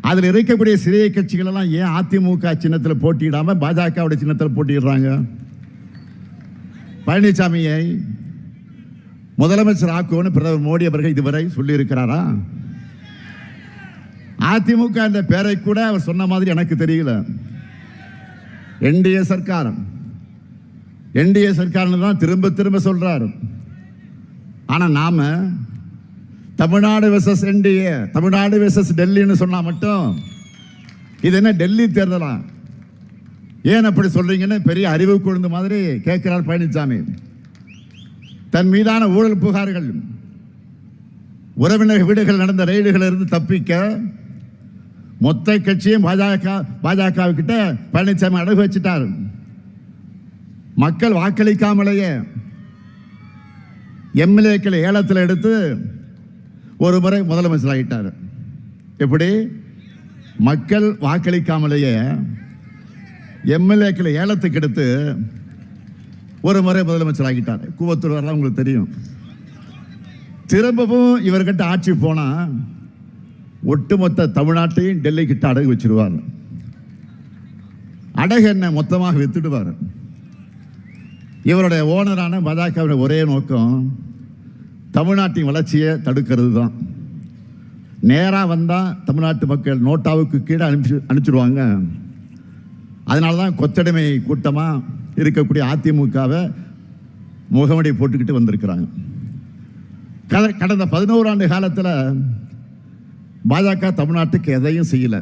அதில் இருக்கக்கூடிய சிறிய கட்சிகள் எல்லாம் ஏன் அதிமுக சின்னத்தில் போட்டியிடாம பாஜகவுடைய சின்னத்தில் போட்டியிடுறாங்க? பழனிசாமியை முதலமைச்சர் ஆக்குவோன்னு பிரதமர் மோடி அவர்கள் இதுவரை சொல்லி இருக்கிறாரா? அதிமுக என்ற பேரை கூட அவர் சொன்ன மாதிரி எனக்கு தெரியல. என்டிஏ சர்க்கார் தான் திரும்ப திரும்ப சொல்றாரு. ஆனா நாம Tamil Nadu versus NDA, Tamil Nadu versus டெல்லின்னு சொன்னா மட்டும் இது என்ன டெல்லி தேர்தலா? ஏன் அப்படி சொல்றீங்கன்னு பெரிய அறிவு கொழுந்து மாதிரி கேட்கிறார் பழனிசாமி. தன் மீதான ஊழல் புகார்கள், உறவினர் வீடுகள் நடந்த ரெய்டுகள் இருந்து தப்பிக்க மொத்த கட்சியும் பாஜக கிட்ட பழனிசாமி அடகு வச்சுட்டார். மக்கள் வாக்களிக்காமலேயே எம்எல்ஏக்களை ஏலத்தில் எடுத்து ஒரு முறை முதலமைச்சர் ஆகிட்டார். எப்படி? மக்கள் வாக்களிக்காமலேயே எம்எல்ஏக்களை ஏலத்துக்கு எடுத்து ஒரு முறை முதலமைச்சர் ஆகிட்டார். கூவத்தூர் வரலாம் உங்களுக்கு தெரியும். திரும்பவும் இவர்கிட்ட ஆட்சி போனா ஒட்டுமொத்த தமிழ்நாட்டையும் டெல்லி கிட்ட அடகு வச்சிருவார். அடகு என்ன மொத்தமாக வித்துடுவார். இவருடைய ஓனரான பாஜகவுடைய ஒரே நோக்கம் தமிழ்நாட்டின் வளர்ச்சியை தடுக்கிறது தான். நேராக வந்தால் தமிழ்நாட்டு மக்கள் நோட்டாவுக்கு கீழே அனுப்பிச்சிடுவாங்க. அதனால தான் கொத்தடிமை கூட்டமாக இருக்கக்கூடிய அதிமுகவை முகமடி போட்டுக்கிட்டு வந்திருக்கிறாங்க. கடந்த 11 ஆண்டு காலத்தில் பாஜக தமிழ்நாட்டுக்கு எதையும் செய்யலை.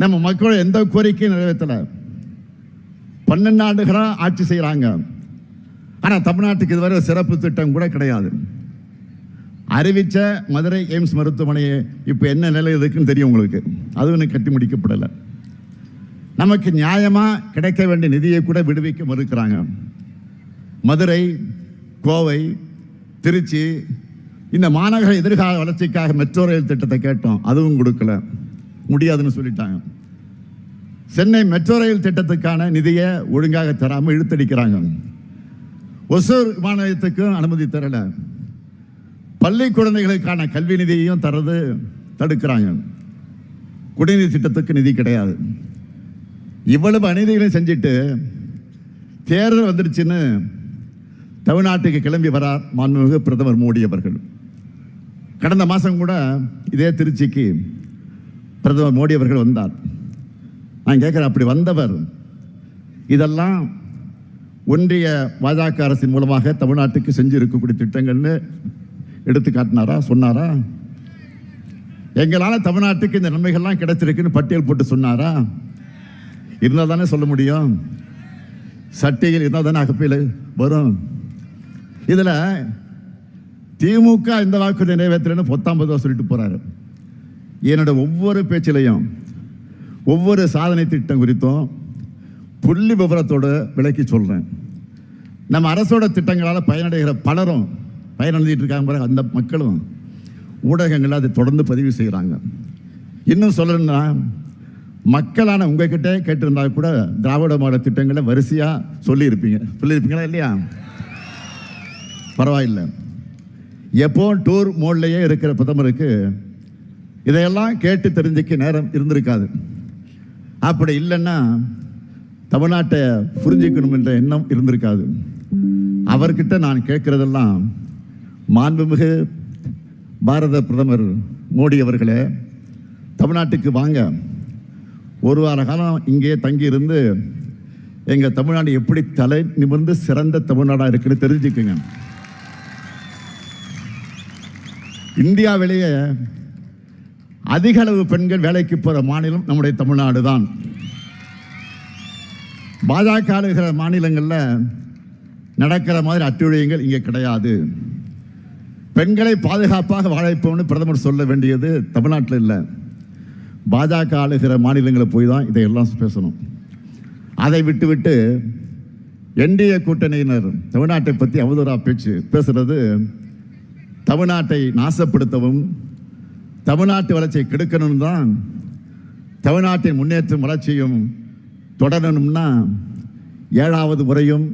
நம்ம மக்கள் எந்த கோரிக்கையும் நிறைவேற்றலை. 12 ஆண்டுகளாக ஆட்சி செய்கிறாங்க. ஆனால் தமிழ்நாட்டுக்கு இதுவரை சிறப்பு திட்டம் கூட கிடையாது. அறிவித்த மதுரை எய்ம்ஸ் மருத்துவமனையை இப்போ என்ன நிலை இருக்குன்னு தெரியும் உங்களுக்கு. அதுவும் இன்னும் கட்டி முடிக்கப்படலை. நமக்கு நியாயமாக கிடைக்க வேண்டிய நிதியை கூட விடுவிக்க மறுக்கிறாங்க. மதுரை, கோவை, திருச்சி இந்த மாநகர எதிர்கால வளர்ச்சிக்காக மெட்ரோ ரயில் திட்டத்தை கேட்டோம், அதுவும் கொடுக்கல, முடியாதுன்னு சொல்லிட்டாங்க. சென்னை மெட்ரோ ரயில் திட்டத்துக்கான நிதியை ஒழுங்காக தராமல் இழுத்தடிக்கிறாங்க. ஒசூர் விமான நிலையத்துக்கும் அனுமதி தரல. பள்ளி குழந்தைகளுக்கான கல்வி நிதியையும் தரது தடுக்கிறாங்க. குடிநீர் திட்டத்துக்கு நிதி கிடையாது. இவ்வளவு அநீதிகளையும் செஞ்சுட்டு தேர்தல் வந்துருச்சுன்னு தமிழ்நாட்டுக்கு கிளம்பி வரார் மாண்புமிகு பிரதமர் மோடி அவர்கள். கடந்த மாதம் கூட இதே திருச்சிக்கு பிரதமர் மோடி அவர்கள் வந்தார். நான் கேட்குறேன், அப்படி வந்தவர் இதெல்லாம் ஒன்றிய பாஜக அரசின் மூலமாக தமிழ்நாட்டுக்கு செஞ்சு இருக்கக்கூடிய திட்டங்கள்னு எடுத்து காட்டினாரா, சொன்னாரா? எங்களால் தமிழ்நாட்டுக்கு இந்த நன்மைகள்லாம் கிடைச்சிருக்குன்னு பட்டியல் போட்டு சொன்னாரா? இருந்தால் தானே சொல்ல முடியும். சட்டியில் இருந்தால் தானே அகப்பையில் வரும். இதில் திமுக இந்த வாக்கு நிறைவேற்றலன்னு 19 சொல்லிட்டு போறாரு. என்னோட ஒவ்வொரு பேச்சிலையும் ஒவ்வொரு சாதனை திட்டம் குறித்தும் புள்ளி விவரத்தோடு விளக்கி சொல்றேன். நம்ம அரசோட திட்டங்களால் பயனடைகிற பலரும் பயனடைஞ்சிட்டு இருக்காங்க. அந்த மக்களும் ஊடகங்கள் அதை தொடர்ந்து பதிவு செய்கிறாங்க. இன்னும் சொல்லணும்னா மக்களான உங்ககிட்ட கேட்டிருந்தா கூட திராவிட மாடல் திட்டங்களை வரிசையாக சொல்லியிருப்பீங்களா இல்லையா? பரவாயில்லை. எப்போ டூர் மோட்லேயே இருக்கிற பிரதமருக்கு இதையெல்லாம் கேட்டு தெரிஞ்சுக்க நேரம் இருந்திருக்காது. அப்படி இல்லைன்னா தமிழ்நாட்டை புரிஞ்சுக்கணும் என்ற எண்ணம் இருந்திருக்காது. அவர்கிட்ட நான் கேட்குறதெல்லாம், மாண்புமிகு பாரத பிரதமர் மோடி அவர்களே, தமிழ்நாட்டுக்கு வாங்க, ஒரு வார காலம் இங்கே தங்கியிருந்து எங்கள் தமிழ்நாடு எப்படி தலை நிமிர்ந்து சிறந்த தமிழ்நாடாக இருக்குன்னு தெரிஞ்சுக்குங்க. இந்தியாவிலேயே அதிக அளவு பெண்கள் வேலைக்கு போகிற மாநிலம் நம்முடைய தமிழ்நாடு தான். பாஜக ஆளுகிற மாநிலங்களில் நடக்கிற மாதிரி அட்டுழியங்கள் இங்கே கிடையாது. பெண்களை பாதுகாப்பாக வாழ வைப்போம்னு பிரதமர் சொல்ல வேண்டியது தமிழ்நாட்டில் இல்லை, பாஜக ஆளுகிற மாநிலங்களில் போய் தான் இதையெல்லாம் பேசணும். அதை விட்டு என்டிஏ கூட்டணியினர் தமிழ்நாட்டை பற்றி அவதூறா பேசுறது தமிழ்நாட்டை நாசப்படுத்தவும் தமிழ்நாட்டு வளர்ச்சியை கெடுக்கணும் தான். தமிழ்நாட்டின் முன்னேற்றம் வளர்ச்சியும் தொடரணும்னா 7வது முறையும்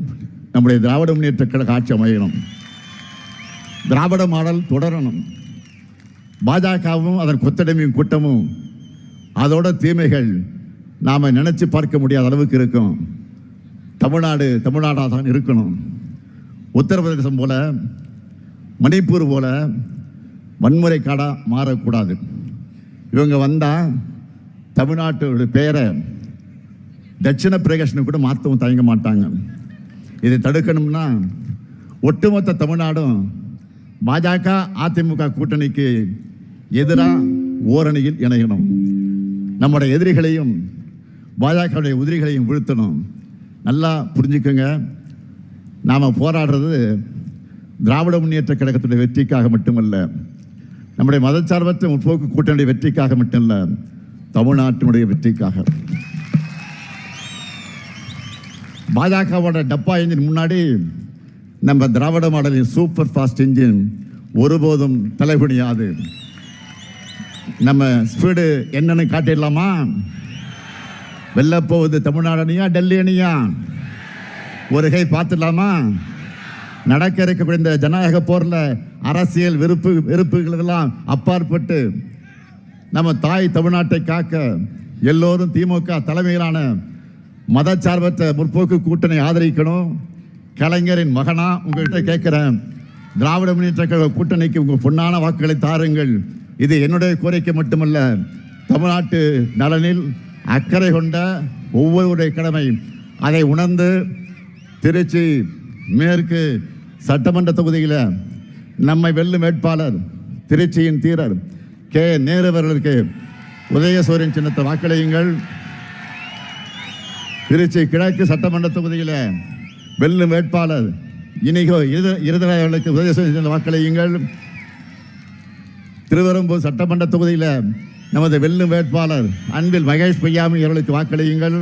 நம்முடைய திராவிட முன்னேற்ற கழக ஆட்சி அமையணும். திராவிட மாடல் தொடரணும். பாஜகவும் அதன் கொத்தடிமையும் கூட்டமும் அதோட தீமைகள் நாம் நினைச்சு பார்க்க முடியாத அளவுக்கு இருக்கும். தமிழ்நாடு தமிழ்நாடாக தான் இருக்கணும். உத்தரப்பிரதேசம் போல மணிப்பூர் போல வன்முறை காடாக மாறக்கூடாது. இவங்க வந்தால் தமிழ்நாட்டோட பெயரை தட்சிண பிரதேசன்னு கூட மாற்றவும் தயங்க மாட்டாங்க. இதை தடுக்கணும்னா ஒட்டுமொத்த தமிழ்நாடும் பாஜக அதிமுக கூட்டணிக்கு எதிராக ஓரணியில் இணையணும். நம்முடைய எதிரிகளையும் பாஜகவுடைய உதிரிகளையும் வீழ்த்தணும். நல்லா புரிஞ்சுக்கோங்க, நாம் போராடுறது திராவிட முன்னேற்ற கழகத்துடைய வெற்றிக்காக மட்டுமல்ல, நம்முடைய மதச்சார்பற்ற முற்போக்கு கூட்டணியுடைய வெற்றிக்காக மட்டுமல்ல, தமிழ்நாட்டினுடைய வெற்றிக்காக. பாஜகவோட டப்பா இன்ஜின் முன்னாடி நம்ம திராவிட மாடலின் சூப்பர் ஃபாஸ்ட் இன்ஜின் ஒருபோதும் தலைகுனியாது. நம்ம ஸ்பீடு என்னன்னு காட்டிடலாமா? வெல்ல போகுது தமிழ்நாடு அணியா டெல்லி அணியா? ஒரு கை பார்த்துடலாமா? நடக்க இருக்கக்கூடிய இந்த ஜனநாயக போரில் அரசியல் வெறுப்புகளெல்லாம் அப்பாற்பட்டு நம்ம தாய் தமிழ்நாட்டை காக்க எல்லோரும் திமுக தலைமையிலான மதச்சார்பற்ற முற்போக்கு கூட்டணி ஆதரிக்கணும். கலைஞரின் மகனா உங்கள்கிட்ட கேட்கிறேன், திராவிட முன்னேற்ற கழக கூட்டணிக்கு உங்கள் பொன்னான வாக்குகளை தாருங்கள். இது என்னுடைய கோரிக்கை மட்டுமல்ல, தமிழ்நாட்டு நலனில் அக்கறை கொண்ட ஒவ்வொருடைய கடமை. அதை உணர்ந்து திருச்சி மேற்கு சட்டமன்ற தொகுதியில் நம்மை வெல்லும் வேட்பாளர் திருச்சியின் தீரர் கே நேரு அவர்களுக்கு உதயசூரியன் சின்னத்தை வாக்களியுங்கள். திருச்சி கிழக்கு சட்டமன்ற தொகுதியில் வெல்லும் வேட்பாளர் இனிகோ இருதராய் அவர்களுக்கு உதயசூரியன் சின்னத்தை வாக்களியுங்கள். திருவெரும்பூர் சட்டமன்ற தொகுதியில் நமது வெல்லும் வேட்பாளர் அன்பில் மகேஷ் பொய்யாமி அவர்களுக்கு வாக்களியுங்கள்.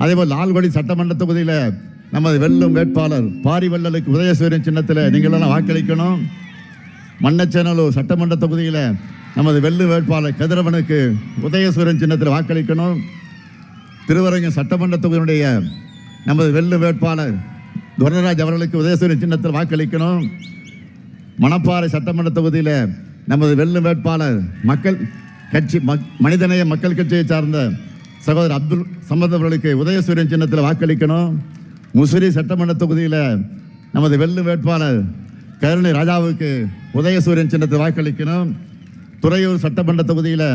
அதேபோல் லால்குடி சட்டமன்ற தொகுதியில் நமது வெல்லும் வேட்பாளர் பாரிவள்ளலுக்கு உதயசூரியன் சின்னத்தில் நீங்கள் எல்லாம் வாக்களிக்கணும். மண்ணச்சேனலூர் சட்டமன்ற தொகுதியில் நமது வெல்லும் வேட்பாளர் கதிரவனுக்கு உதயசூரியன் சின்னத்தில் வாக்களிக்கணும். திருவரங்கம் சட்டமன்ற தொகுதியினுடைய நமது வெல்லும் வேட்பாளர் துரராஜ் அவர்களுக்கு உதயசூரியன் சின்னத்தில் வாக்களிக்கணும். மணப்பாறை சட்டமன்ற தொகுதியில் நமது வெல்லும் வேட்பாளர் மக்கள் கட்சி மனிதநேய மக்கள் கட்சியை சார்ந்த சகோதரர் அப்துல் சமத் அவர்களுக்கு உதயசூரியன் சின்னத்தில் வாக்களிக்கணும். முசிறி சட்டமன்ற தொகுதியில் நமது வெல்லும் வேட்பாளர் கருணை ராஜாவுக்கு உதயசூரியன் சின்னத்தில் வாக்களிக்கணும். துறையூர் சட்டமன்ற தொகுதியில்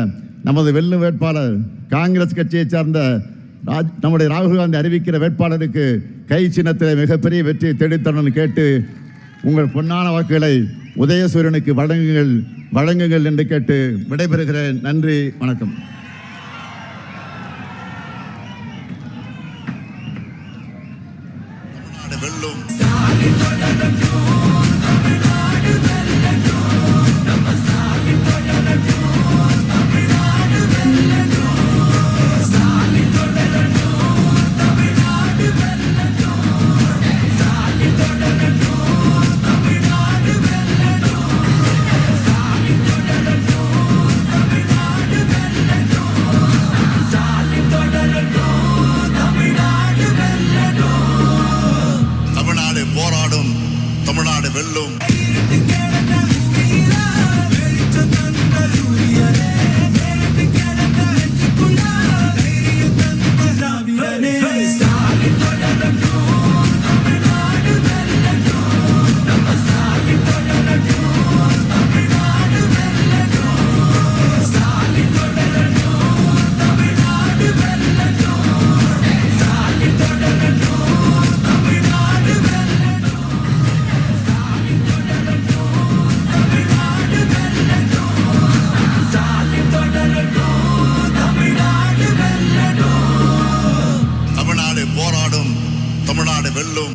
நமது வெல்லும் வேட்பாளர் காங்கிரஸ் கட்சியை சார்ந்த நம்முடைய ராகுல் காந்தி அறிவிக்கிற வேட்பாளருக்கு கை சின்னத்தில் மிகப்பெரிய வெற்றியை தேடித்தரணும்னு கேட்டு உங்கள் பொன்னான வாக்குகளை உதயசூரியனுக்கு வழங்குங்கள் என்று கேட்டு விடைபெறுகிறேன். நன்றி, வணக்கம். தமிழ்நாடு வெல்லும். தமிழ்நாடு போராடும், தமிழ்நாடு வெல்லும்.